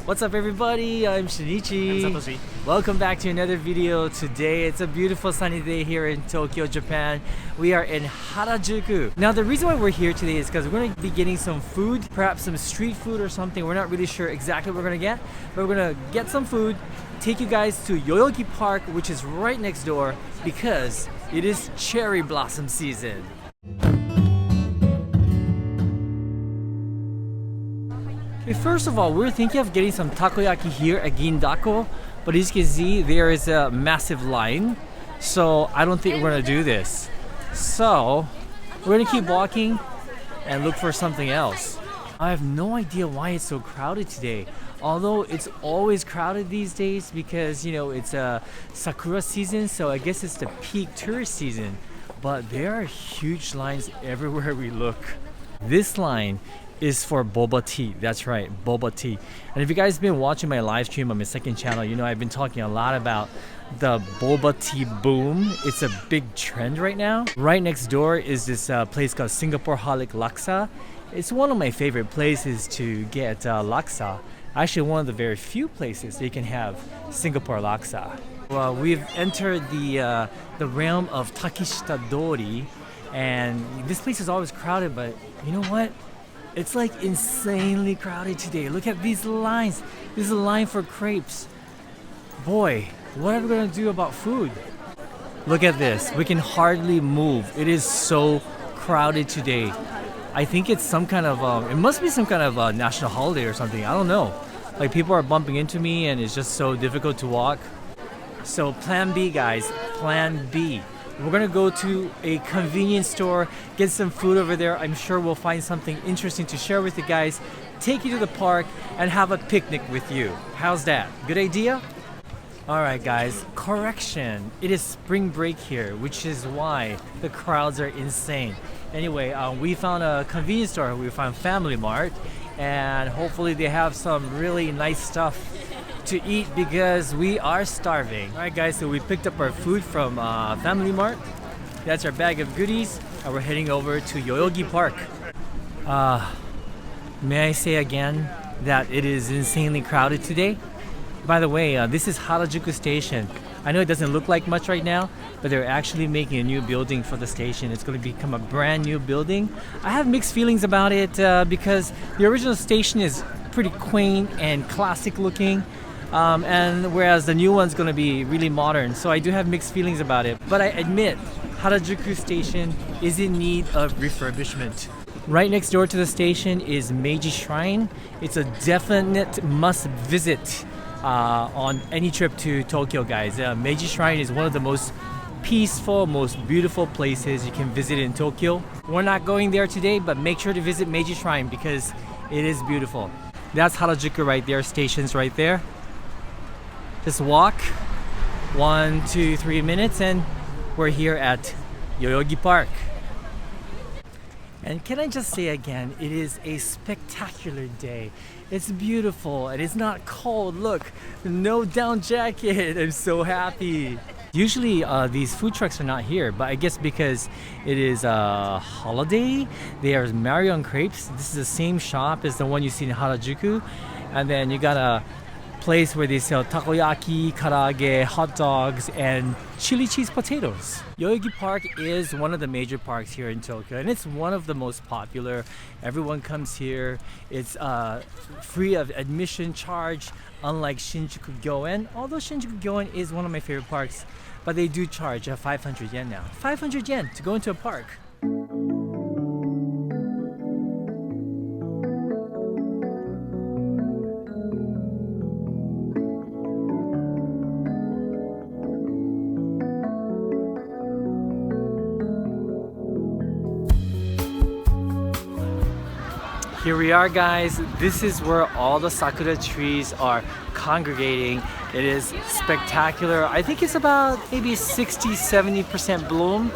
What's up everybody, I'm Shinichi. I'm Satoshi. Welcome back to another video. Today it's a beautiful sunny day here in Tokyo, Japan. We are in Harajuku. Now the reason why we're here today is because we're going to be getting some food, perhaps some street food or something. We're not really sure exactly what we're going to get, but we're going to get some food, take you guys to Yoyogi Park, which is right next door because it is cherry blossom season. Okay, first of all, we're thinking of getting some takoyaki here at Gindako, but as you can see, there is a massive line, so I don't think we're gonna do this. So we're gonna keep walking and look for something else. I have no idea why it's so crowded today, although it's always crowded these days because, you know, it's a Sakura season, so I guess it's the peak tourist season, but there are huge lines everywhere we look. This line is for boba tea. That's right, boba tea. And if you guys have been watching my live stream on my second channel, you know I've been talking a lot about the boba tea boom. It's a big trend right now. Right next door is this place called Singapore Holic Laksa. It's one of my favorite places to get Laksa. Actually, one of the very few places that you can have Singapore Laksa. Well, we've entered the realm of Takeshita Dori, and this place is always crowded, but you know what? It's like insanely crowded today. Look at these lines. This is a line for crepes. Boy, what are we gonna do about food? Look at this. We can hardly move. It is so crowded today. I think it's some kind of, it must be some kind of national holiday or something. I don't know. Like people are bumping into me and it's just so difficult to walk. So plan B, guys, plan B. We're gonna go to a convenience store, get some food over there. I'm sure we'll find something interesting to share with you guys, take you to the park, and have a picnic with you. How's that? Good idea? Alright guys, correction. It is spring break here, which is why the crowds are insane. Anyway, we found a convenience store. We found Family Mart, and hopefully they have some really nice stuff to eat because we are starving. Alright guys, so we picked up our food from Family Mart. That's our bag of goodies, and we're heading over to Yoyogi Park. May I say again that it is insanely crowded today? By the way, this is Harajuku Station. I know it doesn't look like much right now, but they're actually making a new building for the station. It's going to become a brand new building. I have mixed feelings about it because the original station is pretty quaint and classic looking. And whereas the new one's gonna be really modern, so I do have mixed feelings about it. But I admit, Harajuku Station is in need of refurbishment. Right next door to the station is Meiji Shrine. It's a definite must visit on any trip to Tokyo, guys. Meiji Shrine is one of the most peaceful, most beautiful places you can visit in Tokyo. We're not going there today, but make sure to visit Meiji Shrine because it is beautiful. That's Harajuku right there, stations right there. Just walk 1, 2, 3 minutes and we're here at Yoyogi Park. And can I just say again, it is a spectacular day. It's beautiful and it's not cold. Look, no down jacket. I'm so happy. Usually these food trucks are not here, but I guess because it is a holiday, there's Marion Crepes. This is the same shop as the one you see in Harajuku. And then you got a place where they sell takoyaki, karaage, hot dogs, and chili cheese potatoes. Yoyogi Park is one of the major parks here in Tokyo, and it's one of the most popular. Everyone comes here. It's free of admission charge, unlike Shinjuku Gyoen. Although Shinjuku Gyoen is one of my favorite parks, but they do charge 500 yen now. 500 yen to go into a park. Here we are, guys. This is where all the sakura trees are congregating. It is spectacular. I think it's about maybe 60-70% bloom.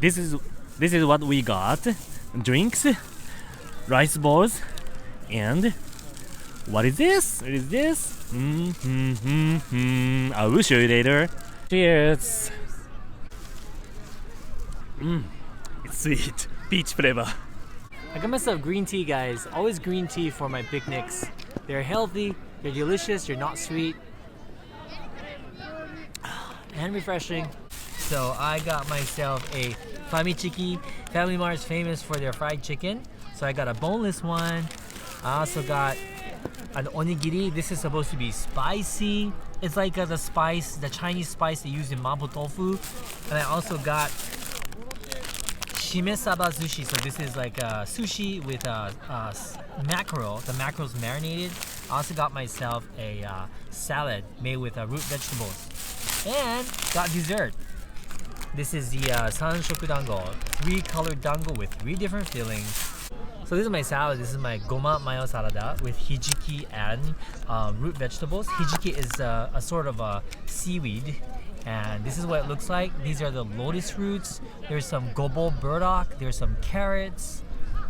This is what we got. Drinks, rice balls, and What is this? What is this? I will show you later. Cheers. It's sweet. Peach flavor. I got myself green tea, guys. Always green tea for my picnics. They're healthy, they're delicious, they're not sweet, and refreshing. So I got myself a famichiki. Family Mart is famous for their fried chicken. So I got a boneless one. I also got an onigiri. This is supposed to be spicy. It's like the Chinese spice they use in mapo tofu. And I also got shimesaba sushi. So this is like sushi with mackerel. The mackerel's marinated. I also got myself a salad made with root vegetables. And got dessert. This is the sanshoku dango. 3-colored dango with 3 different fillings. So this is my salad. This is my goma mayo salada with hijiki and root vegetables. Hijiki is a sort of a seaweed. And this is what it looks like. These are the lotus roots. There's some gobo burdock. There's some carrots.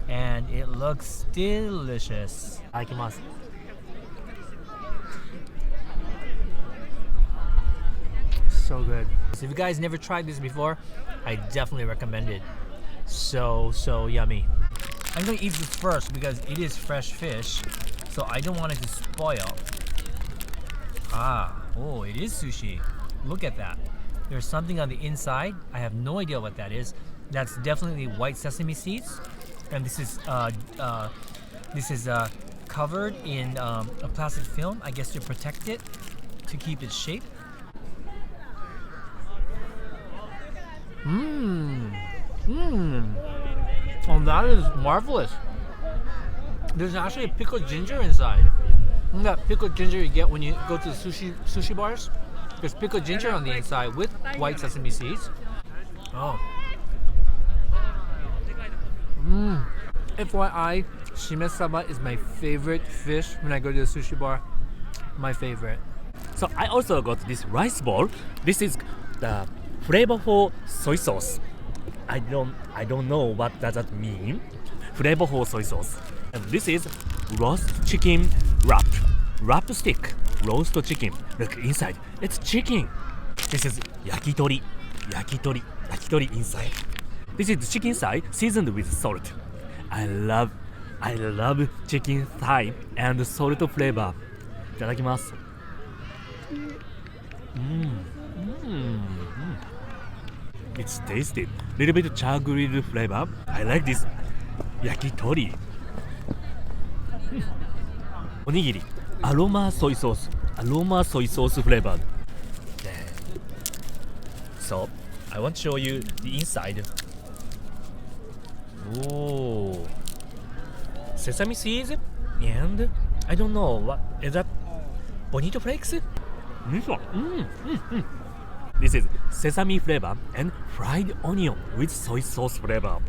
And it looks delicious. Itadakimasu. So good. So if you guys never tried this before, I definitely recommend it. So yummy. I'm gonna eat this first because it is fresh fish, so I don't want it to spoil. Oh, it is sushi. Look at that. There's something on the inside. I have no idea what that is. That's definitely white sesame seeds, and this is covered in a plastic film, I guess, to protect it, to keep its shape. Oh, that is marvelous. There's actually pickled ginger inside. Isn't that pickled ginger you get when you go to sushi bars? There's pickled ginger on the inside with white sesame seeds. Oh. FYI, shimesaba is my favorite fish when I go to the sushi bar. My favorite. So I also got this rice ball. This is the flavorful soy sauce. I don't know what does that mean. Flavorful soy sauce. And this is roast chicken wrap stick. Roast chicken. Look inside. It's chicken. This is yakitori inside. This is chicken thigh seasoned with salt. I love chicken thigh and salt flavor. Itadakimasu. It's tasty. Little bit char grilled flavor. I like this yakitori. Onigiri. Aroma soy sauce flavored. So I want to show you the inside. Oh, sesame seeds and I don't know what is that. Bonito flakes. This is sesame flavor and fried onion with soy sauce flavor.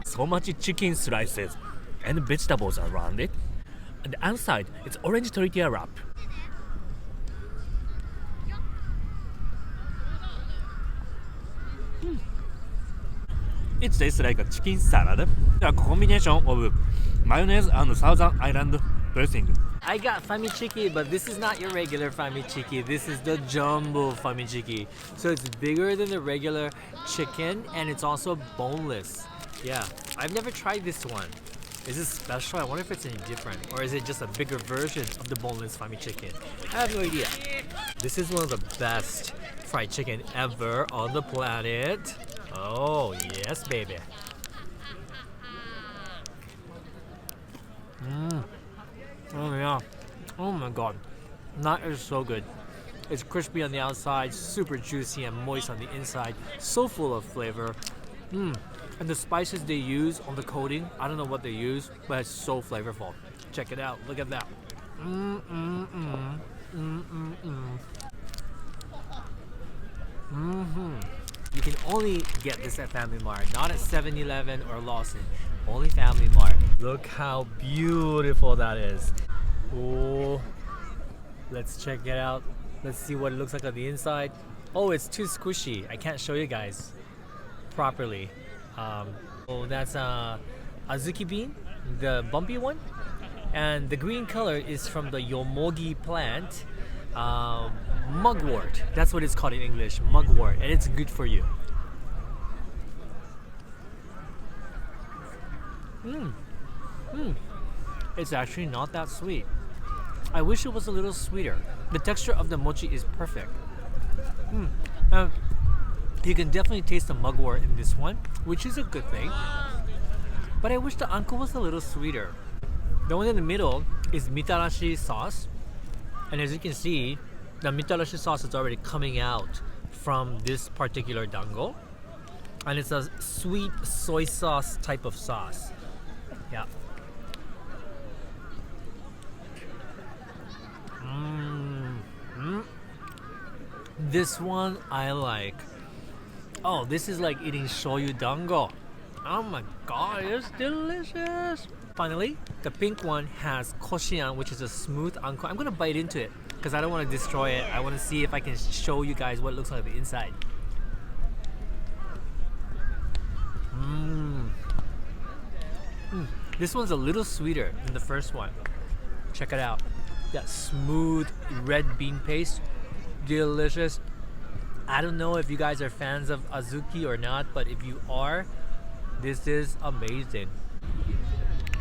So much chicken slices and vegetables around it. And the outside, it's orange tortilla wrap. It tastes like a chicken salad. A combination of mayonnaise and Southern Island dressing. I got famichiki, but this is not your regular famichiki. This is the jumbo famichiki. So it's bigger than the regular chicken, and it's also boneless. Yeah, I've never tried this one. Is this special? I wonder if it's any different. Or is it just a bigger version of the boneless famichiki? I have no idea. This is one of the best fried chicken ever on the planet. Oh, yes, baby. Oh yeah. Oh my god. That is so good. It's crispy on the outside, super juicy and moist on the inside. So full of flavor. And the spices they use on the coating, I don't know what they use, but it's so flavorful. Check it out. Look at that. You can only get this at Family Mart, not at 7-Eleven or Lawson. Only Family Mart. Look how beautiful that is. Oh, let's check it out. Let's see what it looks like on the inside. Oh, it's too squishy. I can't show you guys properly. Oh, that's Hazuki Bean, the bumpy one. And the green color is from the yomogi plant, mugwort. That's what it's called in English, mugwort, and it's good for you. It's actually not that sweet. I wish it was a little sweeter. The texture of the mochi is perfect. You can definitely taste the mugwort in this one, which is a good thing. But I wish the anko was a little sweeter. The one in the middle is Mitarashi Sauce. And as you can see, the Mitarashi Sauce is already coming out from this particular dango. And it's a sweet soy sauce type of sauce. Yeah. This one I like. Oh, this is like eating shoyu dango. Oh my god, it's delicious. Finally, the pink one has koshian, which is a smooth anko. I'm gonna bite into it because I don't want to destroy it. I want to see if I can show you guys what it looks like on the inside. This one's a little sweeter than the first one. Check it out. That smooth red bean paste. Delicious. I don't know if you guys are fans of azuki or not, but if you are, this is amazing.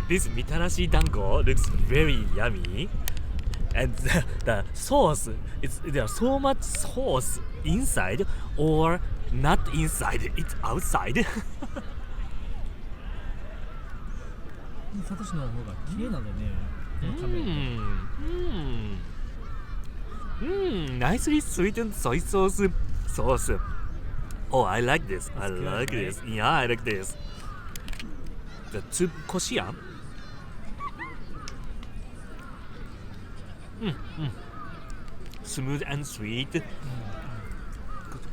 This Mitarashi dango looks very yummy. And the sauce, there's so much sauce inside or not inside, it's outside. サトシの方が綺麗なんだよね。Nicely sweetened soy sauce. Oh, I like this. I good, like right? this. Yeah, I like this. The tsup koshian. Smooth and sweet.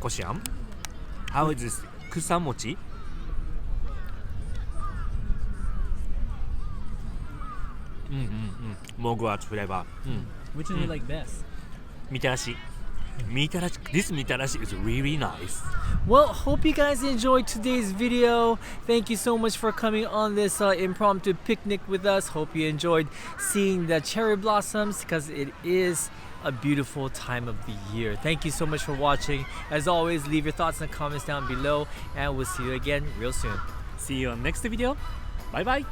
Koshian. How is this? Kusamochi. Mugwort flavor. Which one do you like best? Mitarashi. This Mitarashi is really nice. Well, hope you guys enjoyed today's video. Thank you so much for coming on this impromptu picnic with us. Hope you enjoyed seeing the cherry blossoms because it is a beautiful time of the year. Thank you so much for watching. As always, leave your thoughts in the comments down below and we'll see you again real soon. See you on next video. Bye bye.